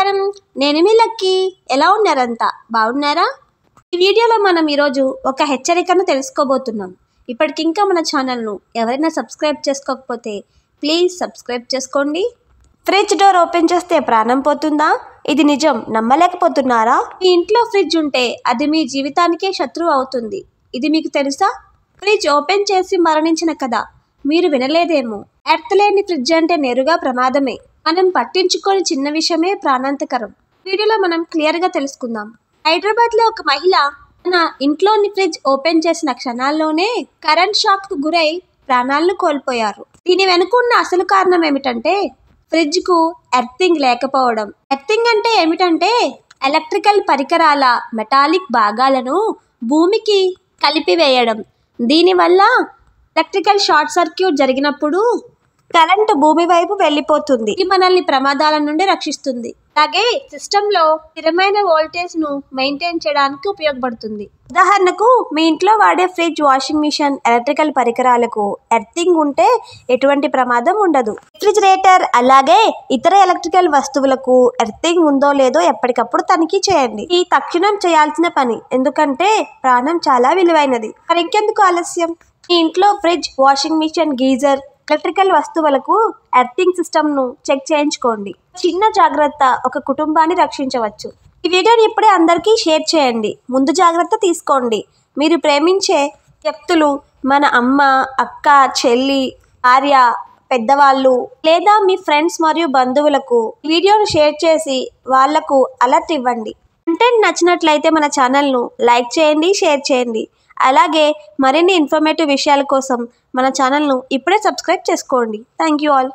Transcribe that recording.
నమస్కారం, నేను మీ లక్కీ. ఎలా ఉన్నారంతా? బాగున్నారా? ఈ వీడియోలో మనం ఈరోజు ఒక హెచ్చరికను తెలుసుకోబోతున్నాం. ఇప్పటికింకా మన ఛానల్ను ఎవరైనా సబ్స్క్రైబ్ చేసుకోకపోతే ప్లీజ్ సబ్స్క్రైబ్ చేసుకోండి. ఫ్రిడ్జ్ డోర్ ఓపెన్ చేస్తే ప్రాణం పోతుందా? ఇది నిజం, నమ్మలేకపోతున్నారా? మీ ఇంట్లో ఫ్రిడ్జ్ ఉంటే అది మీ జీవితానికే శత్రువు అవుతుంది. ఇది మీకు తెలుసా? ఫ్రిడ్జ్ ఓపెన్ చేసి మరణించిన కథ మీరు వినలేదేమో. ఎర్త్ లేని ఫ్రిడ్జ్ అంటే నేరుగా ప్రమాదమే. మనం పట్టించుకోని చిన్న విషయమే ప్రాణాంతకరం. వీడియోలో మనం క్లియర్గా తెలుసుకుందాం. హైదరాబాద్లో ఒక మహిళ తన ఇంట్లోని ఫ్రిడ్జ్ ఓపెన్ చేసిన క్షణాల్లోనే కరెంట్ షాక్కు గురై ప్రాణాలను కోల్పోయారు. దీని వెనుకున్న అసలు కారణం ఏమిటంటే ఫ్రిడ్జ్కు ఎర్తింగ్ లేకపోవడం. ఎర్తింగ్ అంటే ఏమిటంటే ఎలక్ట్రికల్ పరికరాల మెటాలిక్ భాగాలను భూమికి కలిపివేయడం. దీనివల్ల ఎలక్ట్రికల్ షార్ట్ సర్క్యూట్ జరిగినప్పుడు కరెంటు భూమి వైపు వెళ్ళిపోతుంది. ఇది మనల్ని ప్రమాదాల నుండి రక్షిస్తుంది. అలాగే సిస్టంలో స్థిరమైన వోల్టేజ్ను మెయింటైన్ చేయడానికి ఉపయోగపడుతుంది. ఉదాహరణకు మీ ఇంట్లో వాడే ఫ్రిడ్జ్, వాషింగ్ మిషన్, ఎలక్ట్రికల్ పరికరాలకు ఎర్తింగ్ ఉంటే ఎటువంటి ప్రమాదం ఉండదు. రిఫ్రిజిరేటర్ అలాగే ఇతర ఎలక్ట్రికల్ వస్తువులకు ఎర్తింగ్ ఉందో లేదో ఎప్పటికప్పుడు తనిఖీ చేయండి. ఈ తక్షణం చేయాల్సిన పని, ఎందుకంటే ప్రాణం చాలా విలువైనది. మరి ఇంకెందుకు ఆలస్యం? మీ ఇంట్లో fridge, washing machine, geyser, electrical వస్తువులకు ఎర్తింగ్ సిస్టమ్ను చెక్ చేయించుకోండి. చిన్న జాగ్రత్త ఒక కుటుంబాన్ని రక్షించవచ్చు. ఈ వీడియోని ఇప్పుడే అందరికీ షేర్ చేయండి. ముందు జాగ్రత్త తీసుకోండి. మీరు ప్రేమించే వ్యక్తులు, మన అమ్మ, అక్క, చెల్లి, భార్య, పెద్దవాళ్ళు లేదా మీ ఫ్రెండ్స్ మరియు బంధువులకు వీడియోను షేర్ చేసి వాళ్లకు అలర్ట్ ఇవ్వండి. కంటెంట్ నచ్చినట్లయితే మన ఛానల్ను లైక్ చేయండి, షేర్ చేయండి. అలాగే మరిన్ని ఇన్ఫర్మేటివ్ విషయాల కోసం మన ఛానల్ను ఇప్పుడే సబ్స్క్రైబ్ చేసుకోండి. Thank you all.